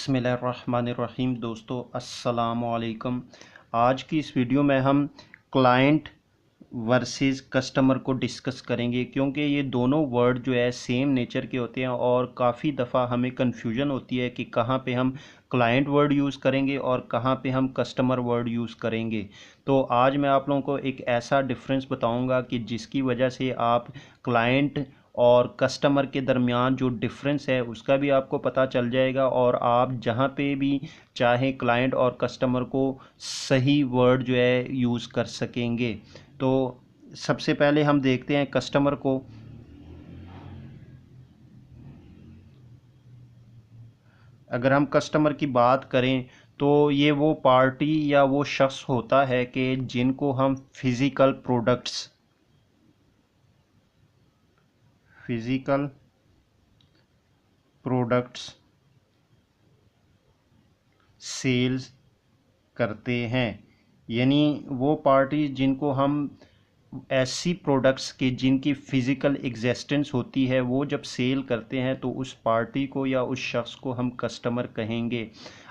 बिस्मिल्लाहिर्रहमानिर्रहीम। दोस्तों अस्सलाम वालेकुम। आज की इस वीडियो में हम क्लाइंट वर्सेस कस्टमर को डिस्कस करेंगे, क्योंकि ये दोनों वर्ड जो है सेम नेचर के होते हैं और काफ़ी दफ़ा हमें कन्फ्यूजन होती है कि कहाँ पे हम क्लाइंट वर्ड यूज़ करेंगे और कहाँ पे हम कस्टमर वर्ड यूज़ करेंगे। तो आज मैं आप लोगों को एक ऐसा डिफरेंस बताऊंगा कि जिसकी वजह से आप क्लाइंट और कस्टमर के दरमियान जो डिफरेंस है उसका भी आपको पता चल जाएगा और आप जहाँ पे भी चाहे क्लाइंट और कस्टमर को सही वर्ड जो है यूज़ कर सकेंगे। तो सबसे पहले हम देखते हैं कस्टमर को। अगर हम कस्टमर की बात करें तो ये वो पार्टी या वो शख्स होता है कि जिनको हम फिज़िकल प्रोडक्ट्स सेल्स करते हैं। यानी वो पार्टी जिनको हम ऐसी प्रोडक्ट्स के जिनकी फ़िज़िकल एग्जिस्टेंस होती है वो जब सेल करते हैं तो उस पार्टी को या उस शख्स को हम कस्टमर कहेंगे।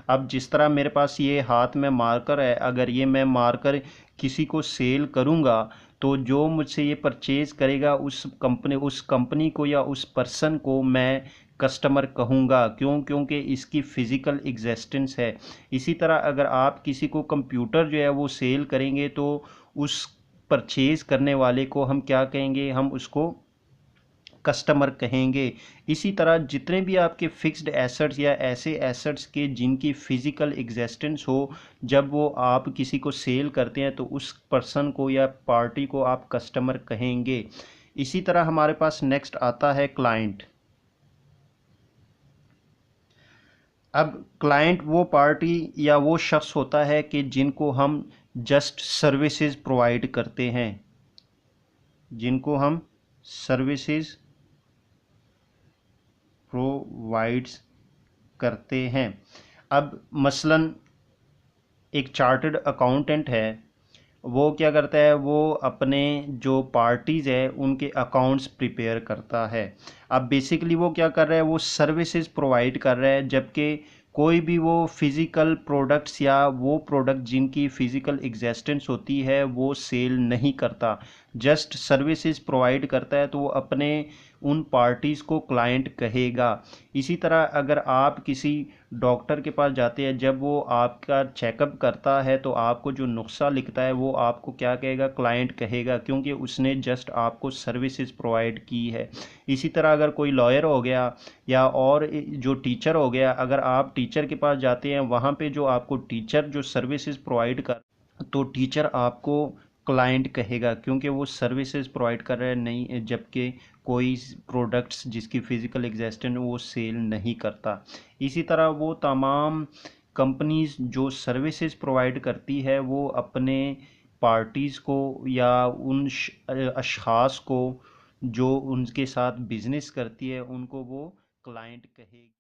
अब जिस तरह मेरे पास ये हाथ में मार्कर है, अगर ये मैं मार्कर किसी को सेल करूँगा तो जो मुझसे ये परचेज़ करेगा उस कंपनी को या उस पर्सन को मैं कस्टमर कहूँगा। क्यों? क्योंकि इसकी फ़िज़िकल एग्जिस्टेंस है। इसी तरह अगर आप किसी को कंप्यूटर जो है वो सेल करेंगे तो उस परचेज़ करने वाले को हम क्या कहेंगे? हम उसको कस्टमर कहेंगे। इसी तरह जितने भी आपके फिक्स्ड एसेट्स या ऐसे एसेट्स के जिनकी फ़िज़िकल एग्जिस्टेंस हो, जब वो आप किसी को सेल करते हैं तो उस पर्सन को या पार्टी को आप कस्टमर कहेंगे। इसी तरह हमारे पास नेक्स्ट आता है क्लाइंट। अब क्लाइंट वो पार्टी या वो शख्स होता है कि जिनको हम जस्ट सर्विसेज प्रोवाइड करते हैं, जिनको हम सर्विसेज प्रोवाइड्स करते हैं। अब मसलन एक चार्टर्ड अकाउंटेंट है, वो क्या करता है? वो अपने जो पार्टीज़ है उनके अकाउंट्स प्रिपेयर करता है। अब बेसिकली वो क्या कर रहा है? वो सर्विसेज प्रोवाइड कर रहा है, जबकि कोई भी वो फिज़िकल प्रोडक्ट्स या वो प्रोडक्ट जिनकी फ़िज़िकल एग्जिस्टेंस होती है वो सेल नहीं करता, जस्ट सर्विसेज प्रोवाइड करता है। तो वो अपने उन पार्टीज़ को क्लाइंट कहेगा। इसी तरह अगर आप किसी डॉक्टर के पास जाते हैं, जब वो आपका चेकअप करता है तो आपको जो नुस्खा लिखता है वो आपको क्या कहेगा? क्लाइंट कहेगा, क्योंकि उसने जस्ट आपको सर्विसेज प्रोवाइड की है। इसी तरह अगर कोई लॉयर हो गया या और जो टीचर हो गया, अगर आप टीचर के पास जाते हैं वहाँ पे जो आपको टीचर जो सर्विसेज प्रोवाइड कर, तो टीचर आपको क्लाइंट कहेगा, क्योंकि वो सर्विसेज प्रोवाइड कर रहा है नहीं, जबकि कोई प्रोडक्ट्स जिसकी फ़िज़िकल एग्जिस्टेंस वो सेल नहीं करता। इसी तरह वो तमाम कंपनीज जो सर्विसेज प्रोवाइड करती है वो अपने पार्टीज़ को या उन अशख़ास को जो उनके साथ बिज़नेस करती है उनको वो क्लाइंट कहेगी।